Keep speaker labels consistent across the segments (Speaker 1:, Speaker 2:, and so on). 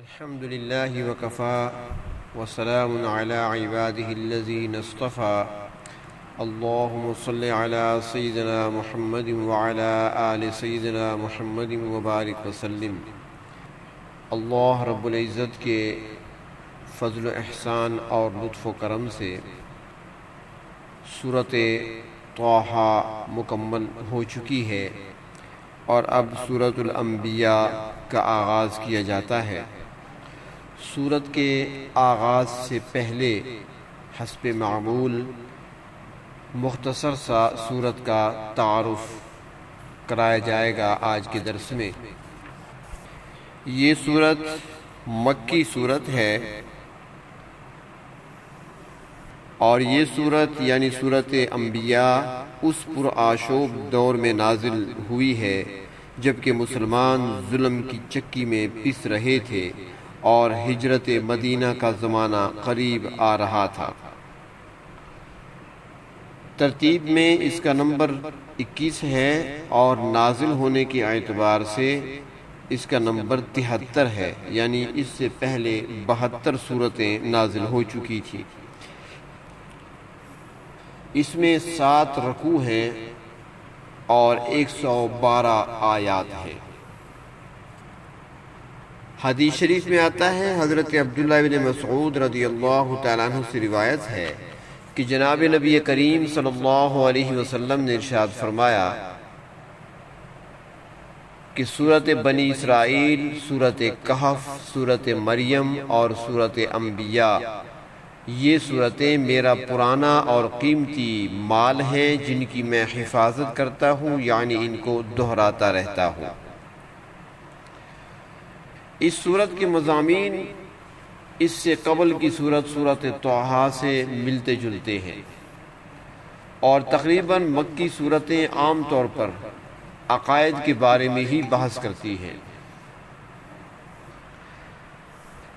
Speaker 1: الحمد لله وكفى وسلام على عباده الذين اصطفى اللهم صل على سيدنا محمد وعلى آل سيدنا محمد وبارك وسلم۔ اللہ رب العزت کے فضل و احسان اور لطف و کرم سے سورۃ طٰہٰ مکمل ہو چکی ہے اور اب سورۃ الانبیاء کا آغاز کیا جاتا ہے۔ سورت کے آغاز سے پہلے حسب معمول مختصر سا سورت کا تعارف کرایا جائے گا آج کے درس میں۔ یہ سورت مکی سورت ہے اور یہ سورت یعنی سورت انبیاء اس پرآشوب دور میں نازل ہوئی ہے جبکہ مسلمان ظلم کی چکی میں پس رہے تھے اور ہجرت مدینہ کا زمانہ قریب آ رہا تھا۔ ترتیب میں اس کا نمبر 21 ہے اور نازل ہونے کے اعتبار سے اس کا نمبر 73 ہے، یعنی اس سے پہلے 72 سورتیں نازل ہو چکی تھیں۔ اس میں 7 رکوع ہیں اور 112 آیات ہیں۔ حدیث شریف میں آتا ہے، حضرت عبداللہ بن مسعود رضی اللہ تعالیٰ عنہ سے روایت ہے کہ جناب نبی کریم صلی اللہ علیہ وسلم نے ارشاد فرمایا کہ سورت بنی اسرائیل، سورت کہف، سورت مریم اور سورت انبیاء، یہ سورتیں میرا پرانا اور قیمتی مال ہیں جن کی میں حفاظت کرتا ہوں، یعنی ان کو دہراتا رہتا ہوں۔ اس سورت کے مضامین اس سے قبل کی سورت طٰہٰ سے ملتے جلتے ہیں اور تقریباً مکی سورتیں عام طور پر عقائد کے بارے میں ہی بحث کرتی ہیں۔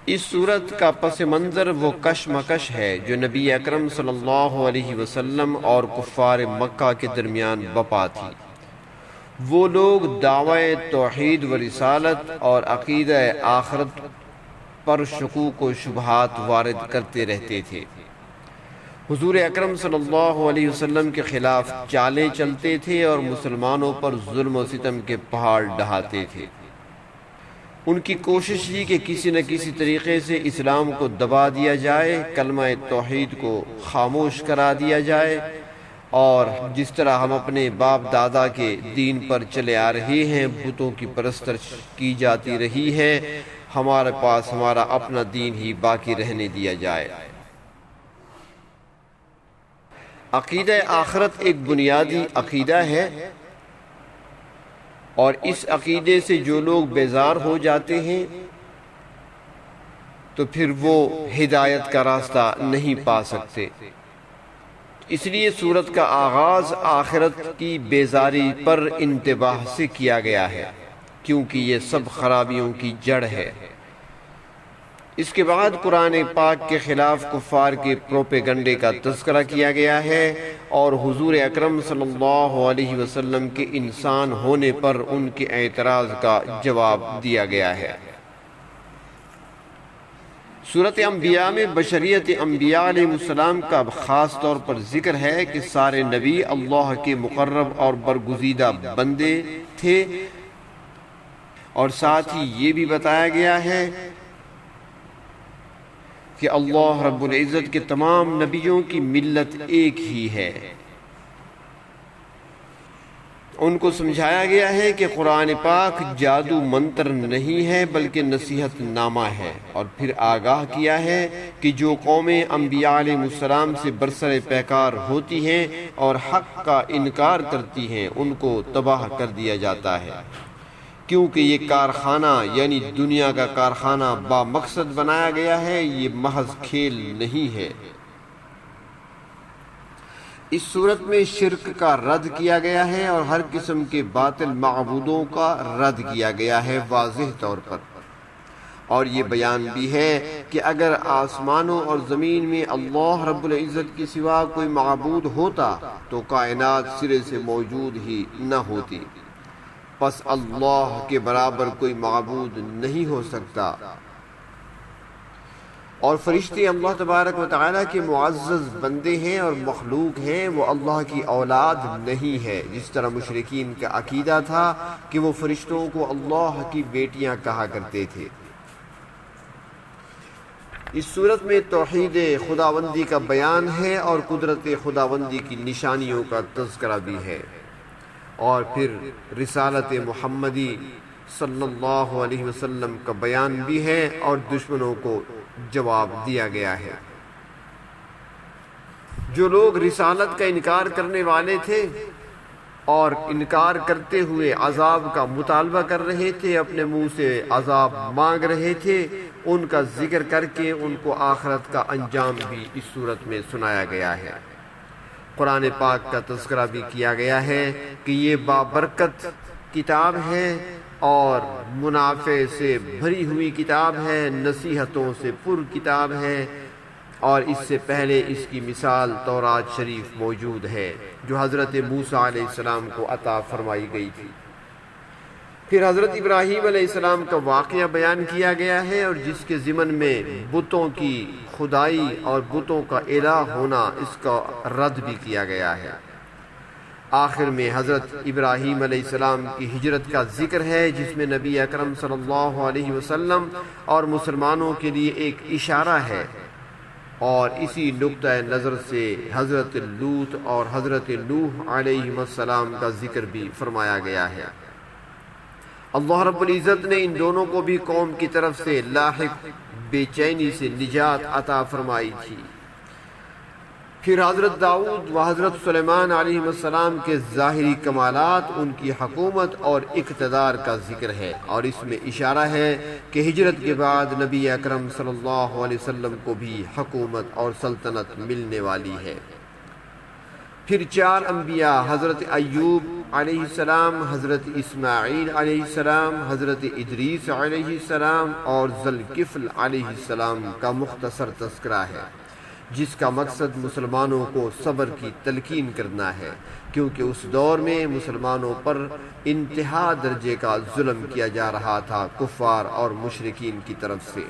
Speaker 1: اس سورت کا پس منظر وہ کشمکش ہے جو نبی اکرم صلی اللہ علیہ وسلم اور کفار مکہ کے درمیان بپا تھی۔ وہ لوگ دعوی توحید و رسالت اور عقیدہ آخرت پر شکوک و شبہات وارد کرتے رہتے تھے۔ حضور اکرم صلی اللہ علیہ وسلم کے خلاف چالیں چلتے تھے اور مسلمانوں پر ظلم و ستم کے پہاڑ ڈھاتے تھے۔ ان کی کوشش تھی کہ کسی نہ کسی طریقے سے اسلام کو دبا دیا جائے، کلمہ توحید کو خاموش کرا دیا جائے، اور جس طرح ہم اپنے باپ دادا کے دین پر چلے آ رہے ہیں، بتوں کی پرستش کی جاتی رہی ہے، ہمارے پاس ہمارا اپنا دین ہی باقی رہنے دیا جائے۔ عقیدہ آخرت ایک بنیادی عقیدہ ہے اور اس عقیدے سے جو لوگ بیزار ہو جاتے ہیں تو پھر وہ ہدایت کا راستہ نہیں پا سکتے۔ اس لیے سورت کا آغاز آخرت کی بیزاری پر انتباہ سے کیا گیا ہے، کیونکہ یہ سب خرابیوں کی جڑ ہے۔ اس کے بعد قرآن پاک کے خلاف کفار کے پروپیگنڈے کا تذکرہ کیا گیا ہے اور حضور اکرم صلی اللہ علیہ وسلم کے انسان ہونے پر ان کے اعتراض کا جواب دیا گیا ہے۔ سورت انبیاء میں بشریت انبیاء علیہ السلام کا خاص طور پر ذکر ہے کہ سارے نبی اللہ کے مقرب اور برگزیدہ بندے تھے، اور ساتھ ہی یہ بھی بتایا گیا ہے کہ اللہ رب العزت کے تمام نبیوں کی ملت ایک ہی ہے۔ ان کو سمجھایا گیا ہے کہ قرآن پاک جادو منتر نہیں ہے بلکہ نصیحت نامہ ہے، اور پھر آگاہ کیا ہے کہ جو قومیں انبیاء علیہ السلام سے برسر پیکار ہوتی ہیں اور حق کا انکار کرتی ہیں ان کو تباہ کر دیا جاتا ہے، کیونکہ یہ کارخانہ یعنی دنیا کا کارخانہ با مقصد بنایا گیا ہے، یہ محض کھیل نہیں ہے۔ اس صورت میں شرک کا رد کیا گیا ہے اور ہر قسم کے باطل معبودوں کا رد کیا گیا ہے واضح طور پر، اور یہ بیان بھی ہے کہ اگر آسمانوں اور زمین میں اللہ رب العزت کے سوا کوئی معبود ہوتا تو کائنات سرے سے موجود ہی نہ ہوتی، پس اللہ کے برابر کوئی معبود نہیں ہو سکتا، اور فرشتے اللہ تبارک و تعالیٰ کے معزز بندے ہیں اور مخلوق ہیں، وہ اللہ کی اولاد نہیں ہے، جس طرح مشرکین کا عقیدہ تھا کہ وہ فرشتوں کو اللہ کی بیٹیاں کہا کرتے تھے۔ اس صورت میں توحید خداوندی کا بیان ہے اور قدرت خداوندی کی نشانیوں کا تذکرہ بھی ہے، اور پھر رسالت محمدی صلی اللہ علیہ وسلم کا بیان بھی ہے اور دشمنوں کو جواب دیا گیا ہے۔ جو لوگ رسالت کا انکار کرنے والے تھے اور انکار کرتے ہوئے عذاب کا مطالبہ کر رہے تھے، اپنے منہ سے عذاب مانگ رہے تھے، ان کا ذکر کر کے ان کو آخرت کا انجام بھی اس صورت میں سنایا گیا ہے۔ قرآن پاک کا تذکرہ بھی کیا گیا ہے کہ یہ بابرکت کتاب ہے اور منافع سے بھری ہوئی کتاب ہے، نصیحتوں سے پر کتاب ہے، اور اس سے پہلے اس کی مثال تورات شریف موجود ہے جو حضرت موسیٰ علیہ السلام کو عطا فرمائی گئی تھی۔ پھر حضرت ابراہیم علیہ السلام کا واقعہ بیان کیا گیا ہے، اور جس کے ضمن میں بتوں کی خدائی اور بتوں کا الہ ہونا، اس کا رد بھی کیا گیا ہے۔ آخر میں حضرت ابراہیم علیہ السلام کی ہجرت کا ذکر ہے، جس میں نبی اکرم صلی اللہ علیہ وسلم اور مسلمانوں کے لیے ایک اشارہ ہے، اور اسی نقطہ نظر سے حضرت لوط اور حضرت نوح علیہ السلام کا ذکر بھی فرمایا گیا ہے۔ اللہ رب العزت نے ان دونوں کو بھی قوم کی طرف سے لاحق بے چینی سے نجات عطا فرمائی تھی۔ پھر حضرت داؤد و حضرت سلیمان علیہ السلام کے ظاہری کمالات، ان کی حکومت اور اقتدار کا ذکر ہے، اور اس میں اشارہ ہے کہ ہجرت کے بعد نبی اکرم صلی اللہ علیہ وسلم کو بھی حکومت اور سلطنت ملنے والی ہے۔ پھر 4 انبیاء حضرت ایوب علیہ السلام، حضرت اسماعیل علیہ السلام، حضرت ادریس علیہ السلام اور ذوالکفل علیہ السلام کا مختصر تذکرہ ہے، جس کا مقصد مسلمانوں کو صبر کی تلقین کرنا ہے، کیونکہ اس دور میں مسلمانوں پر انتہا درجے کا ظلم کیا جا رہا تھا کفار اور مشرکین کی طرف سے۔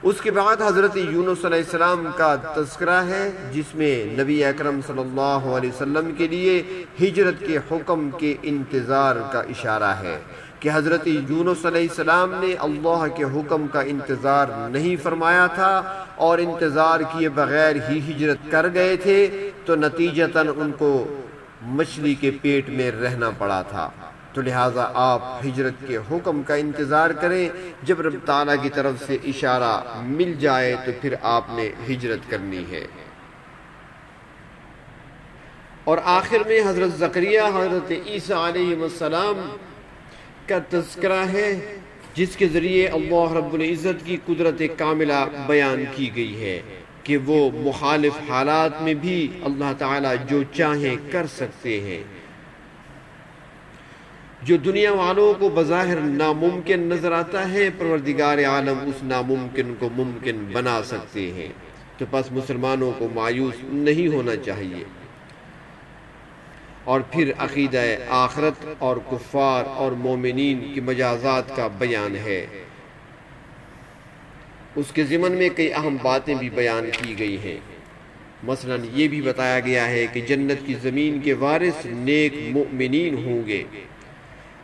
Speaker 1: اس کے بعد حضرت یونس علیہ السلام کا تذکرہ ہے، جس میں نبی اکرم صلی اللہ علیہ وسلم کے لیے ہجرت کے حکم کے انتظار کا اشارہ ہے کہ حضرت یونس علیہ السلام نے اللہ کے حکم کا انتظار نہیں فرمایا تھا اور انتظار کیے بغیر ہی ہجرت کر گئے تھے، تو نتیجتاً ان کو مچھلی کے پیٹ میں رہنا پڑا تھا۔ تو لہٰذا آپ ہجرت کے حکم کا انتظار کریں، جب رب تعالیٰ کی طرف سے اشارہ مل جائے تو پھر آپ نے ہجرت کرنی ہے۔ اور آخر میں حضرت زکریا حضرت عیسیٰ علیہ السلام کا تذکرہ ہے، جس کے ذریعے اللہ رب العزت کی قدرت کاملہ بیان کی گئی ہے کہ وہ مخالف حالات میں بھی اللہ تعالیٰ جو چاہیں کر سکتے ہیں۔ جو دنیا والوں کو بظاہر ناممکن نظر آتا ہے، پروردگار عالم اس ناممکن کو ممکن بنا سکتے ہیں۔ تو پس مسلمانوں کو مایوس نہیں ہونا چاہیے۔ اور پھر عقیدہ آخرت اور کفار اور مومنین کی مجازات کا بیان ہے۔ اس کے ضمن میں کئی اہم باتیں بھی بیان کی گئی ہیں، مثلا یہ بھی بتایا گیا ہے کہ جنت کی زمین کے وارث نیک مؤمنین ہوں گے،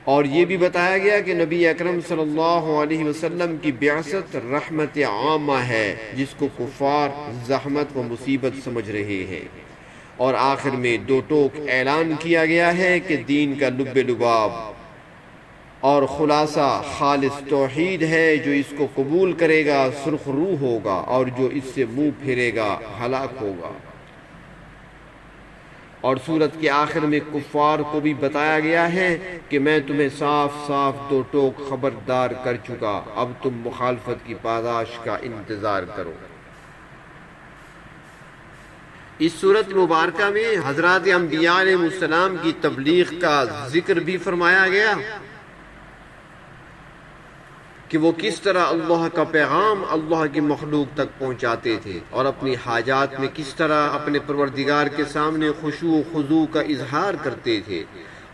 Speaker 1: اور یہ بھی بتایا گیا کہ نبی اکرم صلی اللہ علیہ وسلم کی بعثت رحمت عامہ ہے، جس کو کفار زحمت و مصیبت سمجھ رہے ہیں۔ اور آخر میں 2 ٹوک اعلان کیا گیا ہے کہ دین کا لب لباب اور خلاصہ خالص توحید ہے، جو اس کو قبول کرے گا سرخ روح ہوگا، اور جو اس سے منہ پھیرے گا ہلاک ہوگا۔ اور سورت کے آخر میں کفار کو بھی بتایا گیا ہے کہ میں تمہیں صاف صاف 2 ٹوک خبردار کر چکا، اب تم مخالفت کی پاداش کا انتظار کرو۔ اس سورت مبارکہ میں حضرات انبیاء علیہ السلام کی تبلیغ کا ذکر بھی فرمایا گیا کہ وہ کس طرح اللہ کا پیغام اللہ کی مخلوق تک پہنچاتے تھے، اور اپنی حاجات میں کس طرح اپنے پروردگار کے سامنے خشوع و خضوع کا اظہار کرتے تھے،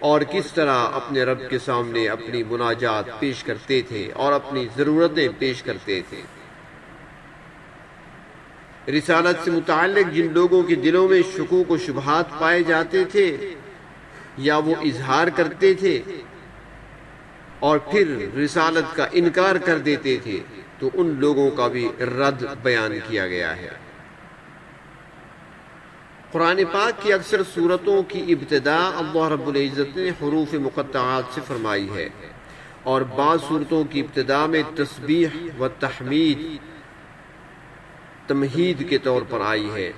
Speaker 1: اور کس طرح اپنے رب کے سامنے اپنی مناجات پیش کرتے تھے اور اپنی ضرورتیں پیش کرتے تھے۔ رسالت سے متعلق جن لوگوں کے دلوں میں شکوک و شبہات پائے جاتے تھے یا وہ اظہار کرتے تھے اور پھر رسالت کا انکار کر دیتے تھے، تو ان لوگوں کا بھی رد بیان کیا گیا ہے۔ قرآن پاک کی اکثر سورتوں کی ابتدا اللہ رب العزت نے حروف مقطعات سے فرمائی ہے، اور بعض سورتوں کی ابتدا میں تسبیح و تمہید کے طور پر آئی ہے،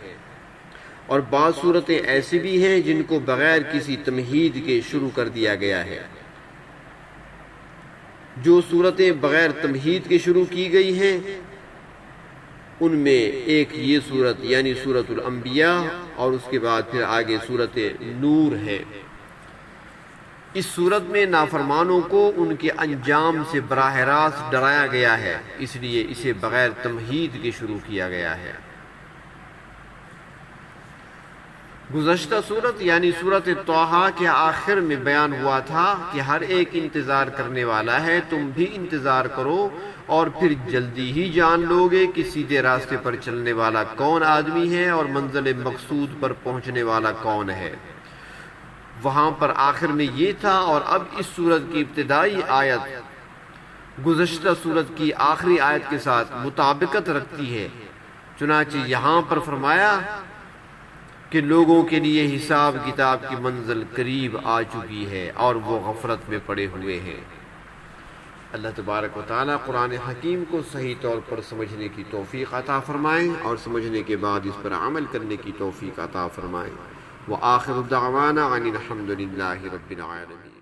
Speaker 1: اور بعض صورتیں ایسی بھی ہیں جن کو بغیر کسی تمہید کے شروع کر دیا گیا ہے۔ جو صورتیں بغیر تمہید کے شروع کی گئی ہیں ان میں ایک یہ صورت یعنی سورۃ الانبیاء، اور اس کے بعد پھر آگے سورۃ نور ہے۔ اس صورت میں نافرمانوں کو ان کے انجام سے براہ راست ڈرایا گیا ہے، اس لیے اسے بغیر تمہید کے شروع کیا گیا ہے۔ گزشتہ صورت یعنی سورۃ طٰہٰ کے آخر میں بیان ہوا تھا کہ ہر ایک انتظار کرنے والا ہے، تم بھی انتظار کرو اور پھر جلدی ہی جان لو گے کہ سیدھے راستے پر چلنے والا کون آدمی ہے اور منزل مقصود پر پہنچنے والا کون ہے۔ وہاں پر آخر میں یہ تھا، اور اب اس سورت کی ابتدائی آیت گزشتہ سورت کی آخری آیت کے ساتھ مطابقت رکھتی ہے، چنانچہ یہاں پر فرمایا کہ لوگوں کے لیے حساب کتاب کی منزل قریب آ چکی ہے اور وہ غفلت میں پڑے ہوئے ہیں۔ اللہ تبارک و تعالیٰ قرآن حکیم کو صحیح طور پر سمجھنے کی توفیق عطا فرمائے اور سمجھنے کے بعد اس پر عمل کرنے کی توفیق عطا فرمائے۔ وآخر دعوانا ان الحمد للہ رب العالمین۔